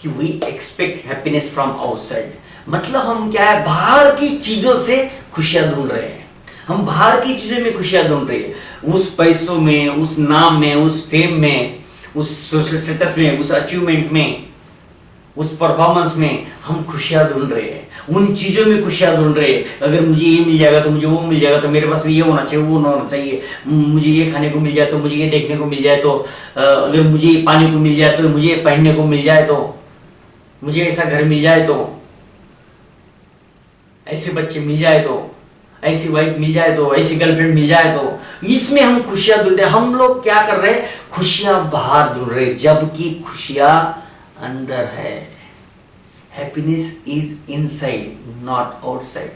कि we expect happiness from outside. मतलब हम क्या है, बाहर की चीजों से खुशियां ढूंढ रहे हैं। हम बाहर की चीजों में खुशियां ढूंढ रहे हैं, उस पैसों में, उस नाम में, उस फेम में, उस सोशल स्टेटस में, उस अचीवमेंट में, उस परफॉर्मेंस में हम खुशियां ढूंढ रहे हैं, उन चीजों में खुशियां ढूंढ रहे हैं। अगर मुझे ये मिल जाएगा तो मुझे वो मिल जाएगा, तो मेरे पास भी ये होना चाहिए, वो होना चाहिए, मुझे ये खाने को मिल जाए तो, मुझे ये देखने को मिल जाए तो, अगर मुझे ये पाने को मिल जाए तो, मुझे ये पहनने को मिल जाए तो, मुझे ऐसा घर मिल जाए तो, ऐसे बच्चे मिल जाए तो, ऐसी वाइफ मिल जाए तो, ऐसी गर्लफ्रेंड मिल जाए तो, इसमें हम खुशियां ढूंढ रहे हैं। हम लोग क्या कर रहे हैं, खुशियां बाहर ढूंढ रहे हैं, जबकि खुशियां अंदर है। Happiness is inside not outside.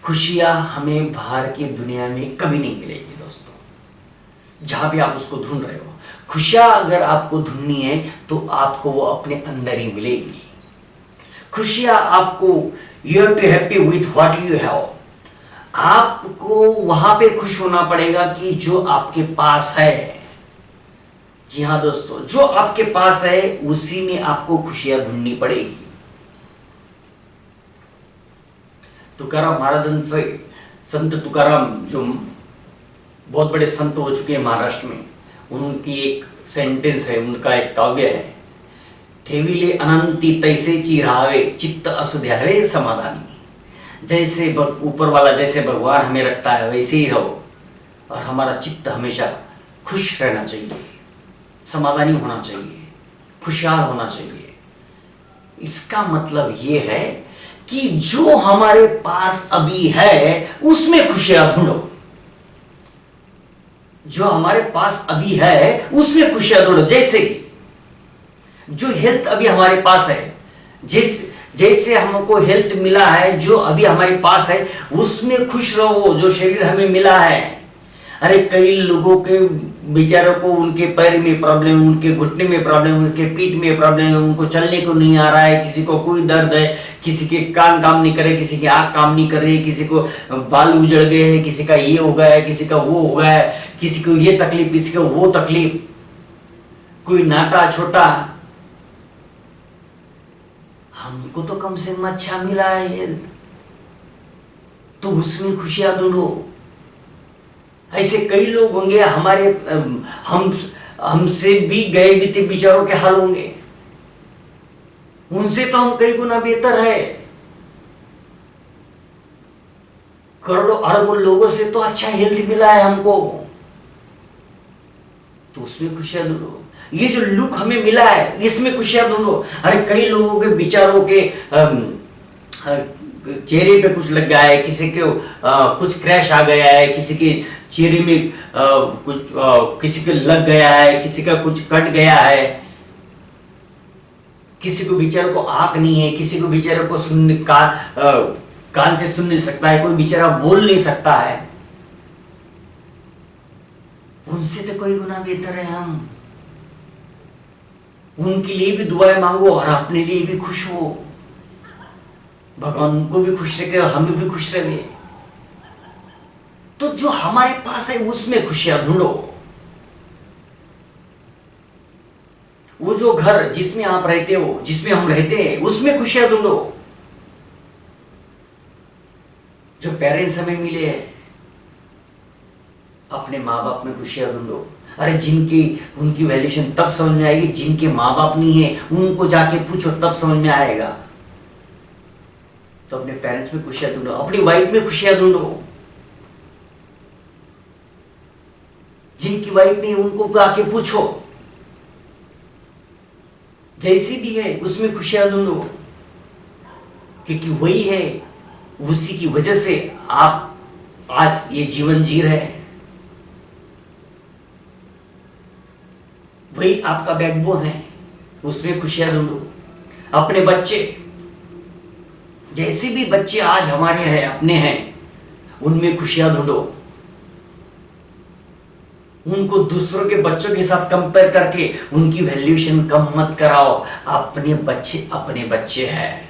खुशियां हमें बाहर की दुनिया में कभी नहीं मिलेगी दोस्तों, जहां भी आप उसको ढूंढ रहे हो। खुशियां अगर आपको ढूंढनी है तो आपको वो अपने अंदर ही मिलेगी। खुशियां आपको, you have to happy with what you have. आपको वहां पे खुश होना पड़ेगा कि जो आपके पास है। जी हाँ दोस्तों, जो आपके पास है उसी में आपको खुशियां ढूंढनी पड़ेगी। तुकाराम महाराज, संत तुकाराम जो बहुत बड़े संत हो चुके हैं महाराष्ट्र में, उनकी एक सेंटेंस है, उनका एक काव्य है, ठेविले अनंती तैसेची राहावे चित्त असु द्यावे समाधानी। जैसे ऊपर वाला, जैसे भगवान हमें रखता है वैसे ही रहो, और हमारा चित्त हमेशा खुश रहना चाहिए, समाधानी होना चाहिए, खुशहाल होना चाहिए। इसका मतलब ये है कि जो हमारे पास अभी है उसमें खुशियां ढूंढो। जो हमारे पास अभी है उसमें खुशियां ढूंढो। जैसे कि जो हेल्थ अभी हमारे पास है, जैसे हमको हेल्थ मिला है, जो अभी हमारे पास है उसमें खुश रहो, जो शरीर हमें मिला है। अरे कई लोगों के बेचारों को उनके पैर में प्रॉब्लम, उनके घुटने में प्रॉब्लम, उनके पीठ में प्रॉब्लम है, उनको चलने को नहीं आ रहा है, किसी को कोई दर्द है, किसी के कान काम नहीं कर रहे, किसी की आंख काम नहीं कर रही, किसी को बाल उजड़ गए हैं, किसी का ये हो गया है, किसी का वो हो गया है, किसी को ये तकलीफ, किसी को वो तकलीफ, कोई नाटा छोटा। हमको तो कम से कम अच्छा मिला है, तो उसमें खुशियां ढूंढो। ऐसे कई लोग होंगे हमारे, हमसे भी गए बीते विचारों के हाल होंगे, उनसे तो हम कई गुना बेहतर है। करोड़ों अरबों लोगों से तो अच्छा हेल्थ मिला है हमको, तो उसमें खुशियां ढूंढो। ये जो लुक हमें मिला है इसमें खुशियां ढूंढो। अरे कई लोगों के विचारों के चेहरे पे कुछ लग गया है, किसी के कुछ क्रैश आ गया है, किसी के चेहरे में कुछ किसी के लग गया है, किसी का कुछ कट गया है, किसी को बेचारों को आंख नहीं है, किसी को बेचारों को सुनने कान से सुन नहीं सकता है, कोई बेचारा बोल नहीं सकता है। उनसे तो कोई गुना बेहतर है हम। उनके लिए भी दुआएं मांगो और अपने लिए भी खुश हो। भगवान उनको भी खुश रखे और हमें भी खुश रहे। तो जो हमारे पास है उसमें खुशियां ढूंढो। वो जो घर जिसमें आप रहते हो, जिसमें हम रहते हैं, उसमें खुशियां ढूंढो। जो पेरेंट्स हमें मिले हैं, अपने माँ बाप में खुशियां ढूंढो। अरे उनकी वैल्यूएशन तब समझ में आएगी, जिनके माँ बाप नहीं है उनको जाके पूछो, तब समझ में आएगा। तो अपने पेरेंट्स में खुशियां ढूंढो, अपनी वाइफ में खुशियां ढूंढो। जिनकी वाइफ नहीं उनको आके पूछो, जैसी भी है उसमें खुशियां ढूंढो, क्योंकि वही है, उसी की वजह से आप आज ये जीवन जी रहे हैं। वही आपका बैकबोन है, उसमें खुशियां ढूंढो। अपने बच्चे, जैसे भी बच्चे आज हमारे हैं, अपने हैं, उनमें खुशियां ढूंढो। उनको दूसरों के बच्चों के साथ कंपेयर करके उनकी वैल्यूएशन कम मत कराओ। अपने बच्चे हैं।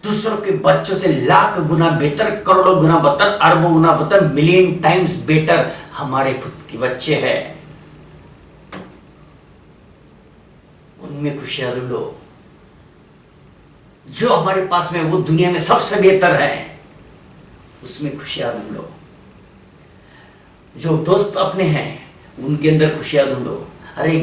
दूसरों के बच्चों से लाख गुना बेहतर, करोड़ों गुना बेहतर, अरबों गुना बेहतर, मिलियन टाइम्स बेटर हमारे खुद के बच्चे हैं। उनमें खुशियां ढूंढो। जो हमारे पास में वो दुनिया में सबसे बेहतर है, उसमें खुशियां ढूंढो। जो दोस्त अपने हैं उनके अंदर खुशियां ढूंढो। अरे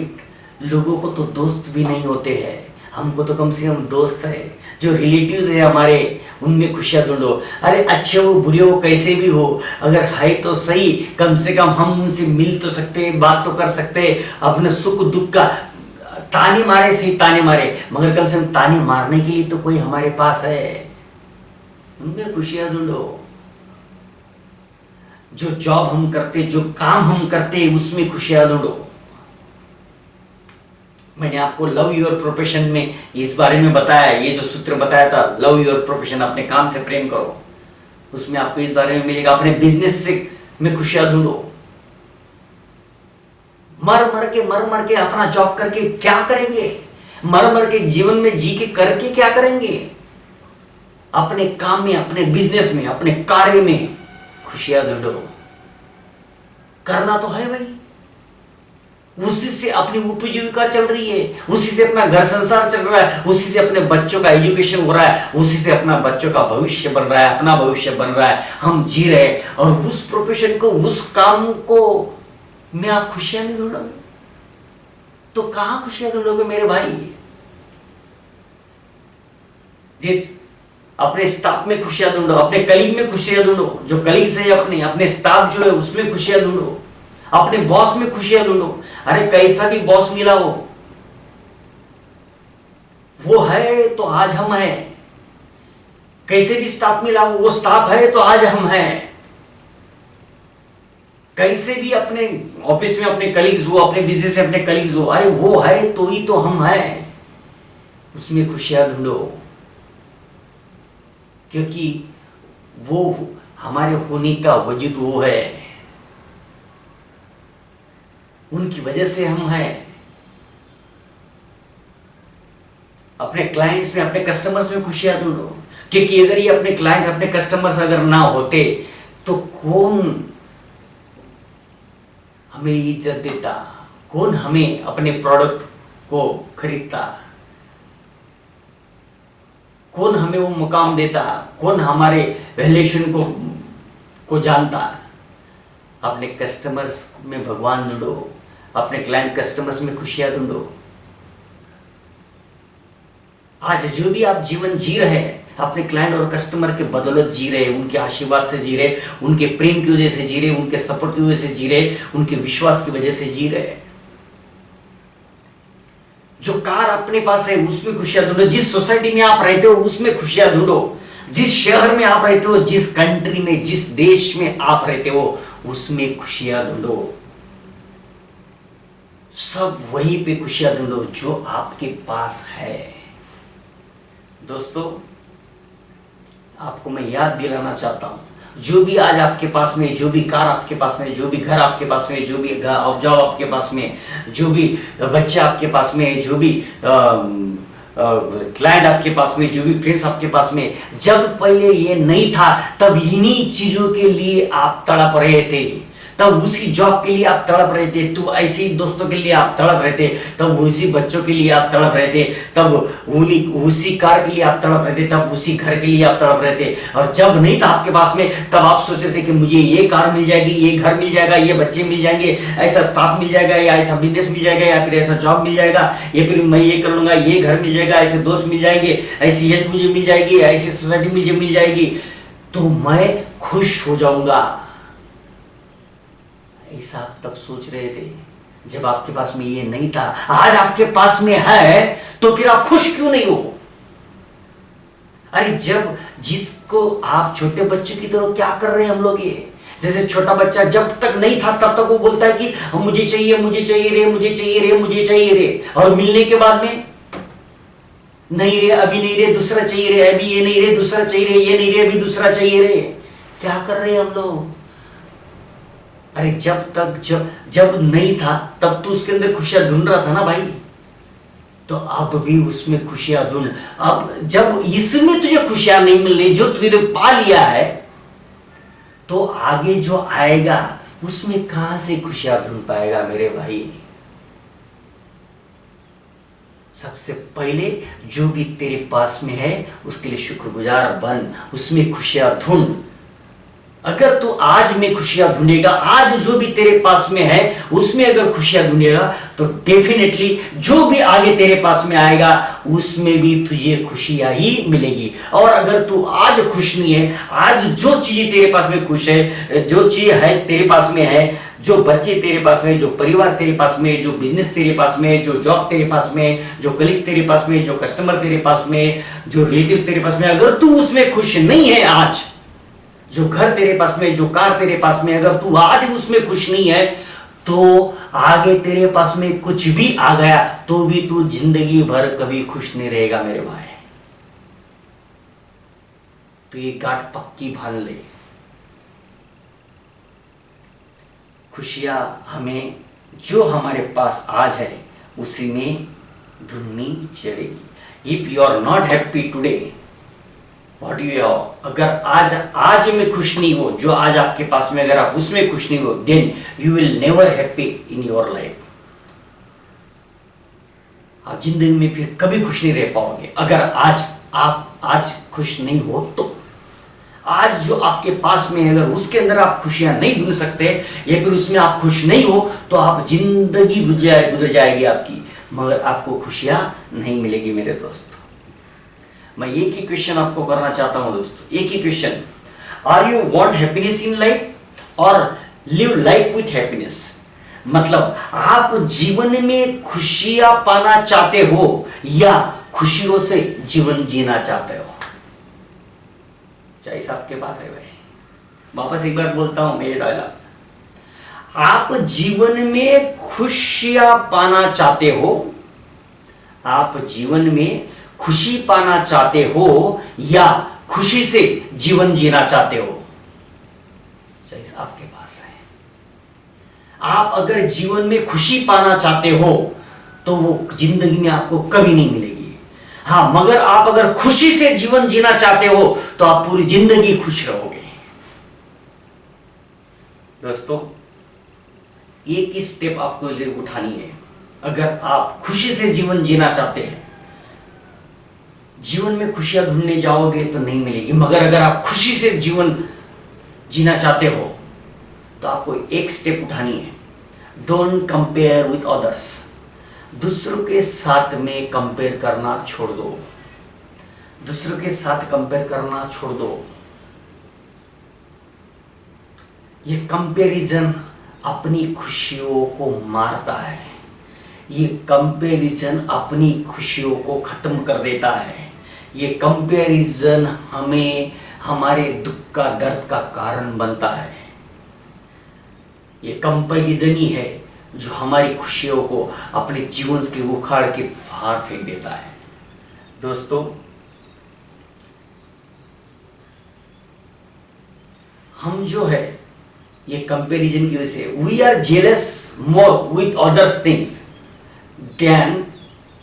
लोगों को तो दोस्त भी नहीं होते हैं, हमको तो कम से कम दोस्त है। जो रिलेटिव्स है हमारे, उनमें खुशियां ढूंढो। अरे अच्छे हो बुरे हो कैसे भी हो, अगर है तो सही, कम से कम हम उनसे मिल तो सकते, बात तो कर सकते, अपने सुख दुख का ताने मारे सही ताने मारे, मगर कम से कम ताने मारने के लिए तो कोई हमारे पास है। उनमें खुशियां ढूंढो। जो जॉब हम करते, जो काम हम करते, उसमें खुशियां ढूंढो। मैंने आपको लव योर प्रोफेशन में इस बारे में बताया, ये जो सूत्र बताया था, लव योर प्रोफेशन, अपने काम से प्रेम करो, उसमें आपको इस बारे में मिलेगा। अपने बिजनेस से में खुशियां ढूंढो। मर मर के अपना जॉब करके क्या करेंगे? मर मर के जीवन में जी के करके क्या करेंगे? अपने काम में, अपने बिजनेस में, अपने कार्य में खुशियां ढूंढो। करना तो है भाई, उसी से अपनी उपजीविका चल रही है, उसी से अपना घर संसार चल रहा है, उसी से अपने बच्चों का एजुकेशन हो रहा है, उसी से अपना बच्चों का भविष्य बन रहा है, अपना भविष्य बन रहा है, हम जी रहे। और उस प्रोफेशन को, उस काम को में आप खुशियां नहीं ढूंढोगे तो कहां खुशियां ढूंढोगे मेरे भाई? जिस अपने स्टाफ में खुशियां ढूंढो, अपने कलीग में खुशियां ढूंढो। जो कलीग्स है अपने स्टाफ जो है उसमें खुशियां ढूंढो, अपने बॉस में खुशियां ढूंढो। अरे कैसा भी बॉस मिला हो, वो है तो आज हम हैं। कैसे भी स्टाफ मिला हो, वो स्टाफ है तो आज हम हैं। कैसे भी अपने ऑफिस में अपने कलीग्स हो, अपने बिजनेस में अपने कलीग्स हो, अरे वो है तो ही तो हम हैं, उसमें खुशियां ढूंढो। क्योंकि वो हमारे होने का वजूद वो है, उनकी वजह से हम हैं। अपने क्लाइंट्स में, अपने कस्टमर्स में खुशियां ढूंढो। क्योंकि अगर ये अपने क्लाइंट, अपने कस्टमर्स अगर ना होते तो कौन हमें इज्जत देता, कौन हमें अपने प्रोडक्ट को खरीदता, कौन हमें वो मुकाम देता, कौन हमारे वैल्यूएशन को जानता। अपने कस्टमर्स में भगवान ढूंढो, अपने क्लाइंट कस्टमर्स में खुशियां ढूंढो। आज जो भी आप जीवन जी रहे हैं, अपने क्लाइंट और कस्टमर के बदौलत जी रहे, उनके आशीर्वाद से जी रहे, उनके प्रेम की वजह से जी रहे, उनके सपोर्ट की वजह से जी रहे, उनके विश्वास की वजह से जी रहे। जो कार अपने पास है उसमें खुशियां ढूंढो। जिस सोसाइटी में आप रहते हो उसमें खुशियां ढूंढो। जिस शहर में आप रहते हो, जिस कंट्री में, जिस देश में आप रहते हो, उसमें खुशियां ढूंढो। सब वहीं पे खुशियां ढूंढो जो आपके पास है। दोस्तों, आपको मैं याद दिलाना चाहता हूं, जो भी आज आपके पास में, जो भी कार आपके पास में, जो भी घर आपके पास में, जो भी जॉब आपके पास में, जो भी बच्चा आपके पास में, जो भी क्लाइंट आपके पास में, जो भी फ्रेंड्स आपके पास में, जब पहले ये नहीं था तब इन्हीं चीजों के लिए आप तड़प रहे थे, तब उसी जॉब के लिए आप तड़प रहे थे, तो ऐसे ही दोस्तों के लिए आप तड़प रहे थे, तब उसी बच्चों के लिए आप तड़प रहे थे, तब उसी कार के लिए आप तड़प रहे थे, तब उसी घर के लिए आप तड़प रहे थे। और जब नहीं था आपके पास में तब आप सोच रहे थे कि मुझे ये कार मिल जाएगी, ये घर मिल जाएगा, ये बच्चे मिल जाएंगे, ऐसा स्टाफ मिल जाएगा, या ऐसा बिजनेस मिल जाएगा, या फिर ऐसा जॉब मिल जाएगा, या फिर मैं ये कर लूंगा, ये घर मिल जाएगा, ऐसे दोस्त मिल जाएंगे, ऐसी एज मुझे मिल जाएगी, ऐसी सोसाइटी मुझे मिल जाएगी तो मैं खुश हो जाऊंगा। ऐसा आप तब सोच रहे थे जब आपके पास में ये नहीं था। आज आपके पास में है तो फिर आप खुश क्यों नहीं हो? अरे जब जिसको आप छोटे बच्चे की तरह क्या कर रहे हैं हम लोग, ये जैसे छोटा बच्चा जब तक नहीं था तब तक वो बोलता है कि मुझे चाहिए, मुझे चाहिए रे, मुझे चाहिए रे, मुझे चाहिए रे, और मिलने के बाद में नहीं रे, अभी नहीं रे, दूसरा चाहिए रे, अभी ये नहीं रे, दूसरा चाहिए रे, ये नहीं रे, अभी दूसरा चाहिए रे। क्या कर रहे हैं हम लोग? अरे जब नहीं था तब तो उसके अंदर खुशियां ढूंढ रहा था ना भाई, तो अब भी उसमें खुशियां ढूंढ। अब जब इसमें तुझे खुशियां नहीं मिल रही, जो तुझे पा लिया है, तो आगे जो आएगा उसमें कहां से खुशियां ढूंढ पाएगा मेरे भाई? सबसे पहले जो भी तेरे पास में है उसके लिए शुक्रगुजार बन, उसमें खुशियां ढूंढ। अगर तू आज में खुशियां ढूंढेगा, आज जो भी तेरे पास में है उसमें अगर खुशियां ढूंढेगा, तो डेफिनेटली जो भी आगे तेरे पास में आएगा उसमें भी तुझे खुशियां ही मिलेगी। और अगर तू आज खुश नहीं है, आज जो चीजें तेरे पास में खुश है, जो चीज है तेरे पास में है, जो बच्चे तेरे पास में, जो परिवार तेरे पास में, जो बिजनेस तेरे पास में, जो जॉब तेरे पास में, जो कलीग्स तेरे पास में, जो कस्टमर तेरे पास में, जो रिलेटिव्स तेरे पास में, अगर तू उसमें खुश नहीं है आज, जो घर तेरे पास में, जो कार तेरे पास में, अगर तू आज उसमें खुश नहीं है, तो आगे तेरे पास में कुछ भी आ गया तो भी तू जिंदगी भर कभी खुश नहीं रहेगा मेरे भाई। तो ये गांठ पक्की बांध ले। खुशियां हमें जो हमारे पास आज है उसी में ढूंढनी चलेगी। If you are not happy today, what you have, अगर आज में खुश नहीं हो, जो आज आपके पास में अगर आप उसमें खुश नहीं हो, then you will never happy in your life. आप जिंदगी में फिर कभी खुश नहीं रह पाओगे अगर आप आज खुश नहीं हो तो। आज जो आपके पास में है अगर उसके अंदर आप खुशियां नहीं ढूंढ सकते या फिर उसमें आप खुश नहीं हो, तो आप जिंदगी गुजर जाएगी आपकी, मगर आपको खुशियां नहीं मिलेगी मेरे दोस्त। मैं एक ही क्वेश्चन आपको करना चाहता हूं दोस्तों, एक ही question, are you want happiness in life और लिव लाइफ विथ हैप्पीनेस? मतलब आप जीवन में खुशियां पाना चाहते हो या खुशियों से जीवन जीना चाहते हो? चॉइस आपके पास है भाई। वापस एक बार बोलता हूं मेरे डायलॉग, आप जीवन में खुशियां पाना चाहते हो, आप जीवन में खुशी पाना चाहते हो या खुशी से जीवन जीना चाहते हो? चॉइस आपके पास है। आप अगर जीवन में खुशी पाना चाहते हो तो वो जिंदगी में आपको कभी नहीं मिलेगी। हाँ, मगर आप अगर खुशी से जीवन जीना चाहते हो तो आप पूरी जिंदगी खुश रहोगे। दोस्तों, एक ही स्टेप आपको उठानी है। अगर आप खुशी से जीवन जीना चाहते हैं, जीवन में खुशियां ढूंढने जाओगे तो नहीं मिलेगी, मगर अगर आप खुशी से जीवन जीना चाहते हो तो आपको एक स्टेप उठानी है। Don't compare with others. दूसरों के साथ में कंपेयर करना छोड़ दो। दूसरों के साथ कंपेयर करना छोड़ दो। ये कंपैरिजन अपनी खुशियों को मारता है। ये कंपैरिजन अपनी खुशियों को खत्म कर देता है। ये कंपैरिजन हमें हमारे दुख का, दर्द का कारण बनता है। ये कंपैरिजन ही है जो हमारी खुशियों को अपने जीवन के उखाड़ के बाहर फेंक देता है। दोस्तों, हम जो है ये कंपैरिजन की वजह से we are jealous more with others things than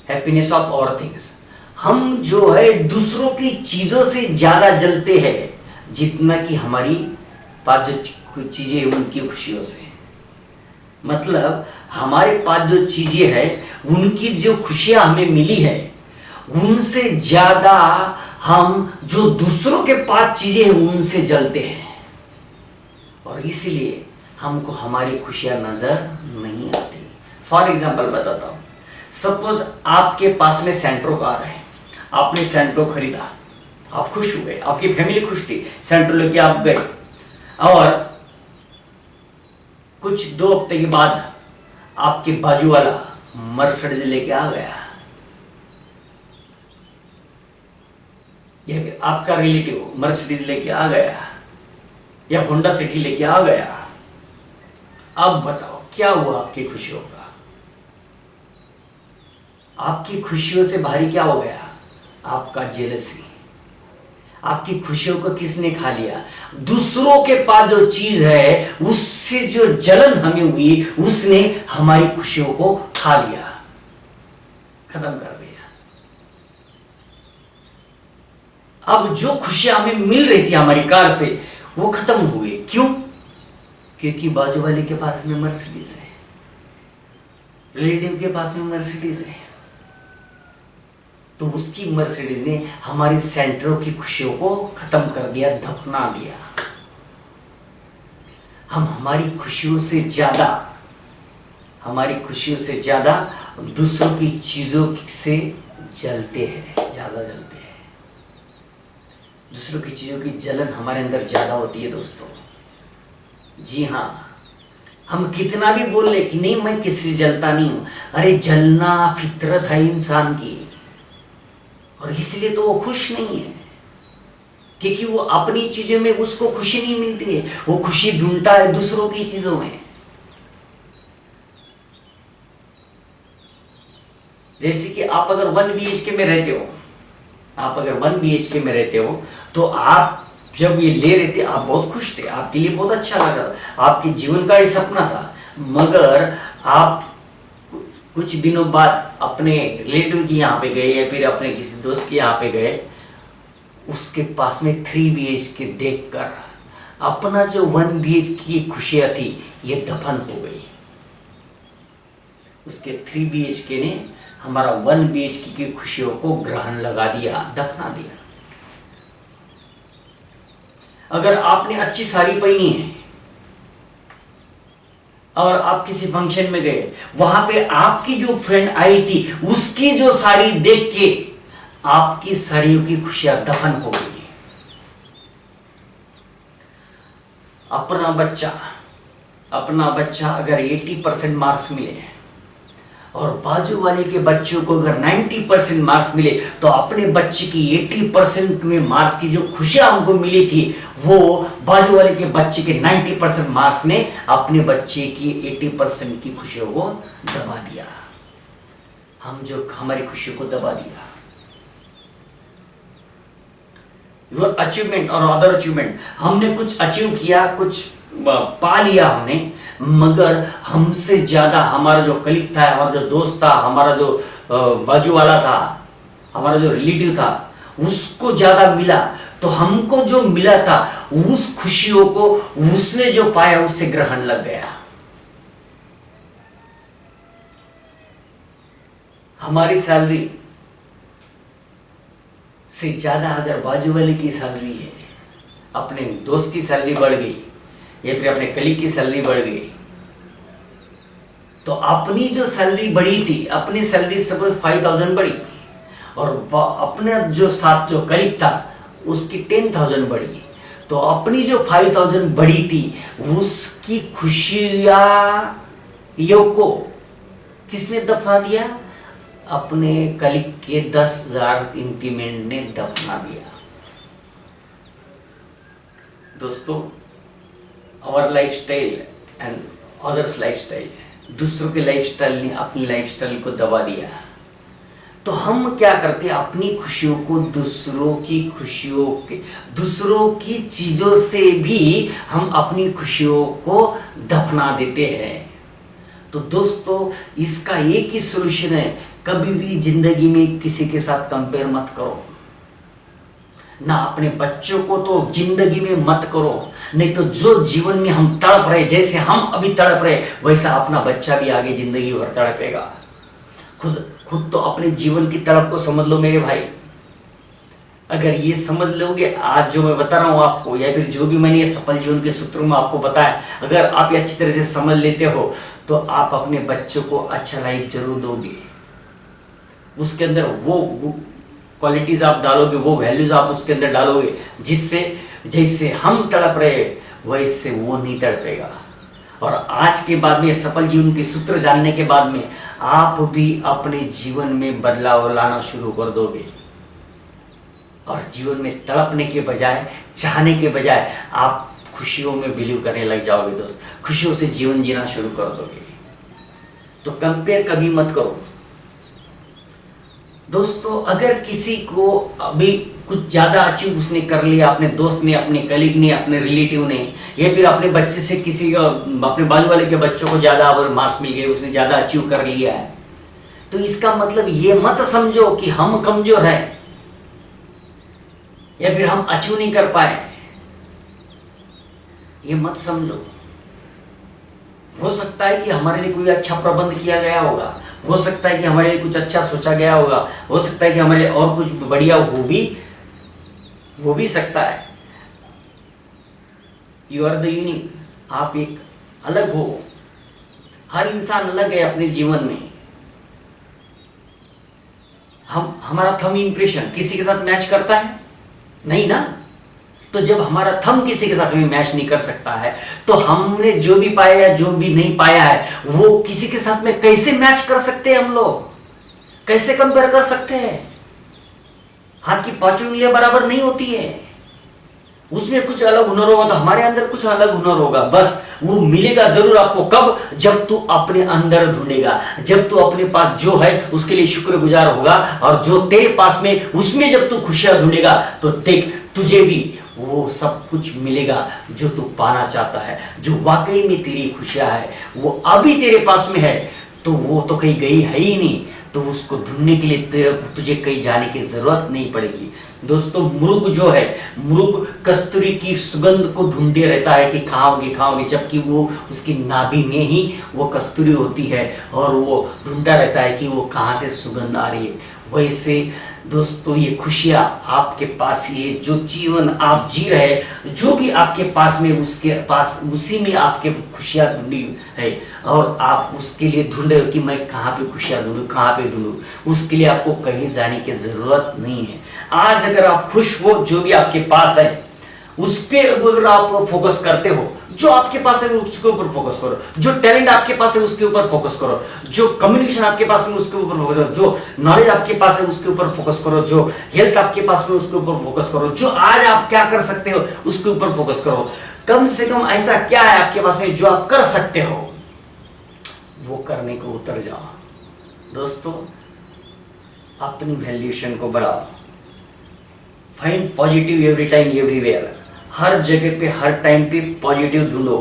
happiness of our things. हम जो है दूसरों की चीजों से ज्यादा जलते हैं जितना कि हमारी पास जो चीजें हैं उनकी खुशियों से। मतलब हमारे पास जो चीजें हैं, उनकी जो खुशियां हमें मिली है, उनसे ज्यादा हम जो दूसरों के पास चीजें हैं उनसे जलते हैं, और इसलिए हमको हमारी खुशियां नजर नहीं आती। फॉर एग्जाम्पल बताता हूं, सपोज आपके पास में सेंट्रो कार है, आपने सेंट्रो खरीदा, आप खुश हुए, आपकी फैमिली खुश थी, सेंट्रो लेके आप गए, और कुछ 2 हफ्ते के बाद आपके बाजू वाला मर्सिडीज लेके आ गया, या आपका रिलेटिव मर्सिडीज लेके आ गया या होंडा सिटी लेके आ गया। अब बताओ क्या हुआ आपकी खुशियों का? आपकी खुशियों से भारी क्या हो गया? आपका जेलसी। आपकी खुशियों को किसने खा लिया? दूसरों के पास जो चीज है उससे जो जलन हमें हुई उसने हमारी खुशियों को खा लिया, खत्म कर दिया। अब जो खुशियां हमें मिल रही थी हमारी कार से वो खत्म हो गई। क्यों? क्योंकि बाजू वाले के पास में मर्सिडीज है, रिलेटिव के पास में मर्सिडीज है, तो उसकी मर्सिडीज ने हमारी सेंटरों की खुशियों को खत्म कर दिया, दफना दिया। हम हमारी खुशियों से ज्यादा दूसरों की चीजों से जलते हैं, ज्यादा जलते हैं। दूसरों की चीजों की जलन हमारे अंदर ज्यादा होती है दोस्तों। जी हाँ, हम कितना भी बोल ले कि नहीं मैं किसी से जलता नहीं हूं, अरे जलना फितरत है इंसान की, और इसलिए तो वो खुश नहीं है, क्योंकि वो अपनी चीजों में उसको खुशी नहीं मिलती है, वो खुशी ढूंढता है दूसरों की चीजों में। जैसे कि आप अगर 1 BHK में रहते हो, तो आप जब ये ले रहे थे आप बहुत खुश थे, आपके लिए बहुत अच्छा लगा, आपके जीवन का ही सपना था। मगर आप कुछ दिनों बाद अपने रिलेटिव के यहाँ पे गए या फिर अपने किसी दोस्त के यहाँ पे गए, उसके पास में 3 BHK देखकर अपना जो 1 BHK की खुशियां थी ये दफन हो गई। उसके 3 BHK ने हमारा 1 BHK की खुशियों को ग्रहण लगा दिया, दफना दिया। अगर आपने अच्छी साड़ी पहनी है और आप किसी फंक्शन में गए, वहां पे आपकी जो फ्रेंड आई थी उसकी जो साड़ी देख के आपकी साड़ियों की खुशियां दफन हो गई। अपना बच्चा अगर 80% मार्क्स मिले और बाजू वाले के बच्चों को अगर 90% मार्क्स मिले, तो अपने बच्चे की 80% में मार्क्स की जो खुशियां हमको मिली थी, वो बाजू वाले के बच्चे के 90% मार्क्स ने अपने बच्चे की 80% की खुशियों को दबा दिया। हमारी खुशियों को दबा दिया। योर अचीवमेंट और अदर अचीवमेंट, हमने कुछ अचीव किया, कुछ पा लिया हमने, मगर हमसे ज्यादा हमारा जो कलीग था, हमारा जो दोस्त था, हमारा जो बाजू वाला था, हमारा जो रिलेटिव था, उसको ज्यादा मिला। तो हमको जो मिला था उस खुशियों को उसने जो पाया उससे ग्रहण लग गया। हमारी सैलरी से ज्यादा अगर बाजू वाले की सैलरी है, अपने दोस्त की सैलरी बढ़ गई या फिर अपने कलीग की सैलरी बढ़ गई, तो अपनी जो सैलरी बढ़ी थी, अपनी सैलरी सपोज 5000 बढ़ी और अपने जो साथ जो कलीग था उसकी 10,000 बढ़ी, तो अपनी जो 5,000 बढ़ी थी उसकी खुशियों को किसने दफना दिया? अपने कलीग के 10,000 इंक्रीमेंट ने दफना दिया। दोस्तों, our lifestyle and others lifestyle, दूसरों के लाइफस्टाइल ने अपनी लाइफस्टाइल को दबा दिया। तो हम क्या करते हैं? अपनी खुशियों को दूसरों की चीजों से भी हम अपनी खुशियों को दफना देते हैं। तो दोस्तों, इसका एक ही सॉल्यूशन है, कभी भी जिंदगी में किसी के साथ कंपेयर मत करो, ना अपने बच्चों को तो जिंदगी में मत करो, नहीं तो जो जीवन में हम तड़प रहे, जैसे हम अभी तड़प रहे, वैसा अपना बच्चा भी आगे जिंदगी भर तड़पेगा। खुद तो अपने जीवन की तड़प को समझ लो मेरे भाई। अगर ये समझ लोगे, आज जो मैं बता रहा हूं आपको, या फिर जो भी मैंने ये सफल जीवन के सूत्रों में आपको बताया, अगर आप ये अच्छी तरह से समझ लेते हो, तो आप अपने बच्चों को अच्छा लाइफ जरूर दोगे। उसके अंदर वो क्वालिटीज आप डालोगे, वो वैल्यूज आप उसके अंदर डालोगे, जिससे जैसे हम तड़प रहे वैसे वो नहीं तड़पेगा। और आज के बाद में सफल जीवन के सूत्र जानने के बाद में आप भी अपने जीवन में बदलाव लाना शुरू कर दोगे, और जीवन में तड़पने के बजाय, चाहने के बजाय आप खुशियों में बिलीव करने लग जाओगे दोस्त, खुशियों से जीवन जीना शुरू कर दोगे। तो कंपेयर कभी मत करो दोस्तों। अगर किसी को अभी कुछ ज्यादा अचीव उसने कर लिया, अपने दोस्त ने, अपने कलीग ने, अपने रिलेटिव ने, या फिर अपने बच्चे से किसी का, अपने बाजू वाले के बच्चों को ज्यादा अगर मार्क्स मिल गए, उसने ज्यादा अचीव कर लिया है, तो इसका मतलब ये मत समझो कि हम कमजोर हैं या फिर हम अचीव नहीं कर पाए, ये मत समझो। हो सकता है कि हमारे लिए कोई अच्छा प्रबंध किया गया होगा, हो सकता है कि हमारे लिए कुछ अच्छा सोचा गया होगा, हो सकता है कि हमारे लिए और कुछ बढ़िया हो भी सकता है। यू आर द यूनिक, आप एक अलग हो। हर इंसान अलग है अपने जीवन में। हमारा थंब इंप्रेशन किसी के साथ मैच करता है नहीं ना। तो जब हमारा थंब किसी के साथ में मैच नहीं कर सकता है, तो हमने जो भी पाया या जो भी नहीं पाया है वो किसी के साथ में कैसे मैच कर सकते हैं? हम लोग कैसे कंपेयर कर सकते हैं? हाथ की पांचों उंगलियां बराबर नहीं होती है। उसमें कुछ अलग हुनर होगा तो हमारे अंदर कुछ अलग हुनर होगा। बस वो मिलेगा जरूर आपको। कब? जब तू अपने अंदर ढूंढेगा, जब तू अपने पास जो है उसके लिए शुक्रगुजार होगा, और जो तेरे पास में उसमें जब तू खुशियां ढूंढेगा तो देख तुझे भी वो सब कुछ मिलेगा जो तू पाना चाहता है। जो वाकई में तेरी खुशियां है वो अभी तेरे पास में है, तो वो तो कहीं गई है ही नहीं। तो उसको ढूंढने के लिए तुझे कहीं जाने की जरूरत नहीं पड़ेगी। दोस्तों, मृग जो है, मृग कस्तूरी की सुगंध को ढूंढते रहता है कि खाओगे खाओगे, जबकि वो उसकी नाभि में ही वो कस्तूरी होती है और वो ढूंढता रहता है कि वो कहाँ से सुगंध आ रही है। वैसे दोस्तों, ये खुशियाँ आपके पास ही है। जो जीवन आप जी रहे हैं, जो भी आपके पास में उसके पास उसी में आपके खुशियाँ ढूंढी है, और आप उसके लिए ढूंढ रहे हो कि मैं कहाँ पे खुशियाँ ढूंढूं, कहाँ पे ढूंढूं। उसके लिए आपको कहीं जाने की जरूरत नहीं है। आज अगर आप खुश हो जो भी आपके पास है उस पर अगर आप फोकस करते हो, जो आपके पास है उसके ऊपर फोकस करो, जो टैलेंट आपके पास है उसके ऊपर फोकस करो, जो कम्युनिकेशन आपके पास है उसके ऊपर फोकस करो, जो नॉलेज आपके पास है उसके ऊपर फोकस करो, जो हेल्थ आपके पास में उसके ऊपर फोकस करो, जो आज आप क्या कर सकते हो उसके ऊपर फोकस करो। कम से कम ऐसा क्या है आपके पास में जो आप कर सकते हो, वो करने को उतर जाओ। दोस्तों, अपनी वैल्यूएशन को बढ़ाओ। Find positive every time everywhere. हर जगह पे हर टाइम पे पॉजिटिव ढूंढो।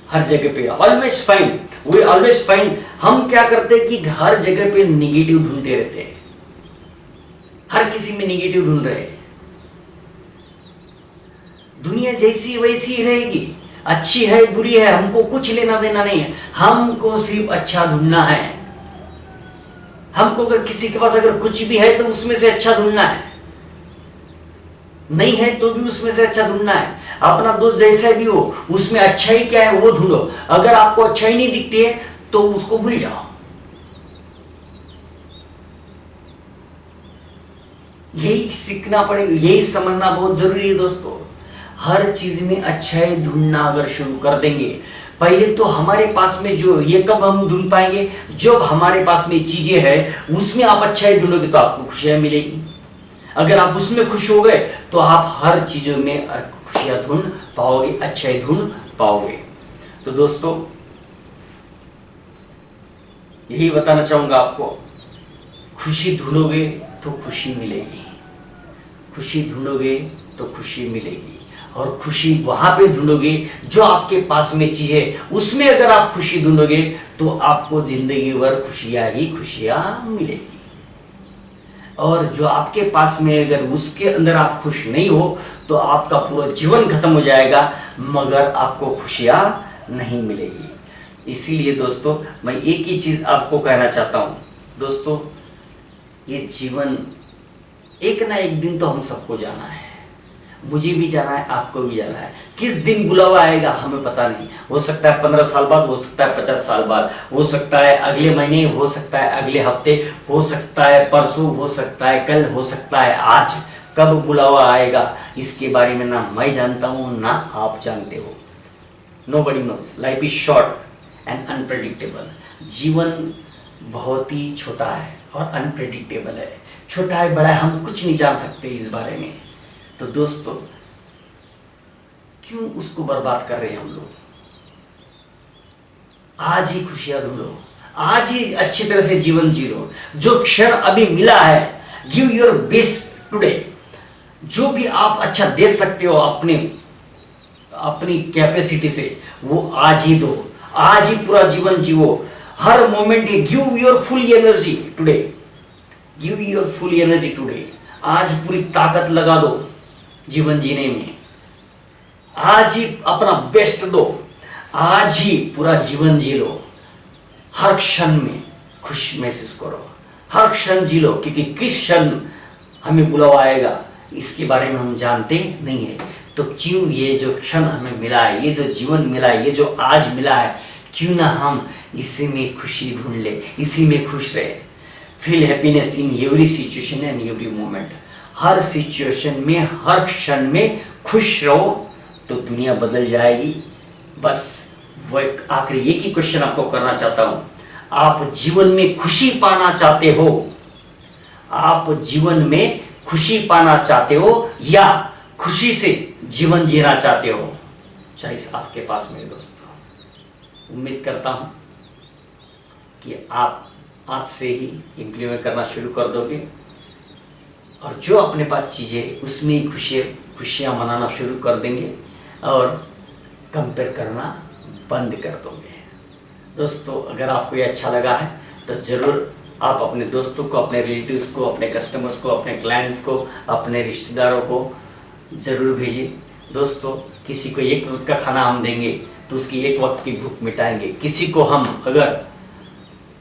हर जगह पे always find, we always find. हम क्या करते हैं कि हर जगह पे निगेटिव ढूंढते रहते हैं, हर किसी में निगेटिव ढूंढ रहे हैं। दुनिया जैसी वैसी ही रहेगी, अच्छी है बुरी है हमको कुछ लेना देना नहीं है। हमको सिर्फ अच्छा ढूंढना है। हमको अगर किसी के पास अगर कुछ भी है तो उसमें से अच्छा ढूंढना है, नहीं है तो भी उसमें से अच्छा ढूंढना है। अपना दोस्त जैसा भी हो उसमें अच्छा ही क्या है वो ढूंढो। अगर आपको अच्छा ही नहीं दिखती है तो उसको भूल जाओ। यही सीखना पड़ेगा, यही समझना बहुत जरूरी है दोस्तों। हर चीज में अच्छाई ढूंढना अगर शुरू कर देंगे, पहले तो हमारे पास में जो ये कब हम ढूंढ पाएंगे, जब हमारे पास में चीजें हैं उसमें आप अच्छाई ढूंढोगे तो आपको खुशियां मिलेगी। अगर आप उसमें खुश हो गए तो आप हर चीजों में खुशियां ढूंढ पाओगे, अच्छाई ढूंढ पाओगे। तो दोस्तों, यही बताना चाहूंगा आपको, खुशी ढूंढोगे तो खुशी मिलेगी, खुशी ढूंढोगे तो खुशी मिलेगी। और खुशी वहां पे ढूंढोगे जो आपके पास में चीज है, उसमें अगर आप खुशी ढूंढोगे तो आपको जिंदगी भर खुशियां ही खुशियां मिलेगी। और जो आपके पास में अगर उसके अंदर आप खुश नहीं हो तो आपका पूरा जीवन खत्म हो जाएगा, मगर आपको खुशियां नहीं मिलेगी। इसीलिए दोस्तों, मैं एक ही चीज आपको कहना चाहता हूं। दोस्तों, ये जीवन एक ना एक दिन तो हम सबको जाना है। मुझे भी जाना है, आपको भी जाना है। किस दिन बुलावा आएगा हमें पता नहीं। हो सकता है 15 साल बाद, हो सकता है 50 साल बाद, हो सकता है अगले महीने, हो सकता है अगले हफ्ते, हो सकता है परसों, हो सकता है कल, हो सकता है आज। कब बुलावा आएगा इसके बारे में ना मैं जानता हूं ना आप जानते हो। Nobody knows. Life is short and unpredictable. जीवन बहुत ही छोटा है और अनप्रेडिक्टेबल है। छोटा है बड़ा है हम कुछ नहीं जान सकते इस बारे में। तो दोस्तों, क्यों उसको बर्बाद कर रहे हैं हम लोग? आज ही खुशियां ढूंढो, आज ही अच्छी तरह से जीवन जी लो। जो क्षण अभी मिला है, गिव योर बेस्ट टुडे। जो भी आप अच्छा दे सकते हो अपनी कैपेसिटी से, वो आज ही दो। आज ही पूरा जीवन जीवो, हर moment. Give your full energy today, give your full energy today. आज पूरी ताकत लगा दो जीवन जीने में। आज ही अपना बेस्ट दो, आज ही पूरा जीवन जी लो, हर क्षण में खुश महसूस करो, हर क्षण जी लो, क्योंकि किस क्षण हमें बुलावा आएगा इसके बारे में हम जानते नहीं है। तो क्यों ये जो क्षण हमें मिला है, ये जो जीवन मिला है, ये जो आज मिला है, क्यों ना हम इसी में खुशी ढूंढ ले, इसी में खुश रहे। Feel happiness in every situation and every moment. Her situation में, हर क्षण में खुश रहो तो दुनिया बदल जाएगी। बस वो एक आखिरी एक ही क्वेश्चन आपको करना चाहता हूं, आप जीवन में खुशी पाना चाहते हो? आप जीवन में खुशी पाना चाहते हो या खुशी से जीवन जीना चाहते हो? चॉइस आपके पास मेरे दोस्तों। उम्मीद करता हूं कि आप आज से ही इम्प्लीमेंट करना शुरू कर दोगे और जो अपने पास चीज़ें उसमें ही खुशियाँ मनाना शुरू कर देंगे और कंपेयर करना बंद कर दोगे। दोस्तों, अगर आपको ये अच्छा लगा है तो ज़रूर आप अपने दोस्तों को, अपने रिलेटिव्स को, अपने कस्टमर्स को, अपने क्लाइंट्स को, अपने रिश्तेदारों को ज़रूर भेजिए। दोस्तों, किसी को एक वक्त का खाना हम देंगे तो उसकी एक वक्त की भूख मिटाएंगे। किसी को हम अगर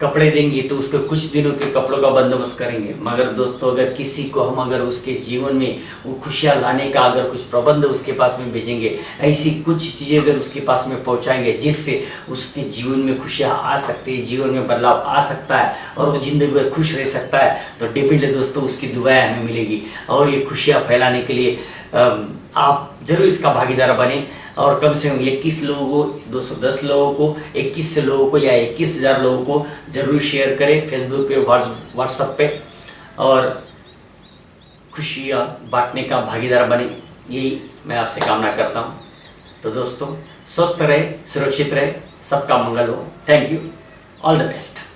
कपड़े देंगे तो उसको कुछ दिनों के कपड़ों का बंदोबस्त करेंगे। मगर दोस्तों, अगर किसी को हम अगर उसके जीवन में वो खुशियाँ लाने का अगर कुछ प्रबंध उसके पास में भेजेंगे, ऐसी कुछ चीज़ें अगर उसके पास में पहुंचाएंगे जिससे उसके जीवन में खुशियाँ आ सकती है, जीवन में बदलाव आ सकता है और वो ज़िंदगी में खुश रह सकता है, तो डेफिनेटली दोस्तों उसकी दुआएं हमें मिलेगी। और ये खुशियाँ फैलाने के लिए आप ज़रूर इसका भागीदार बने और कम से कम 21 लोगों को, 210 लोगों को, 21 लोगों को या 21,000 लोगों को जरूर शेयर करें फेसबुक पे, व्हाट्सएप पे और खुशियाँ बांटने का भागीदार बने, यही मैं आपसे कामना करता हूँ। तो दोस्तों, स्वस्थ रहे, सुरक्षित रहे, सबका मंगल हो। Thank you, all the best.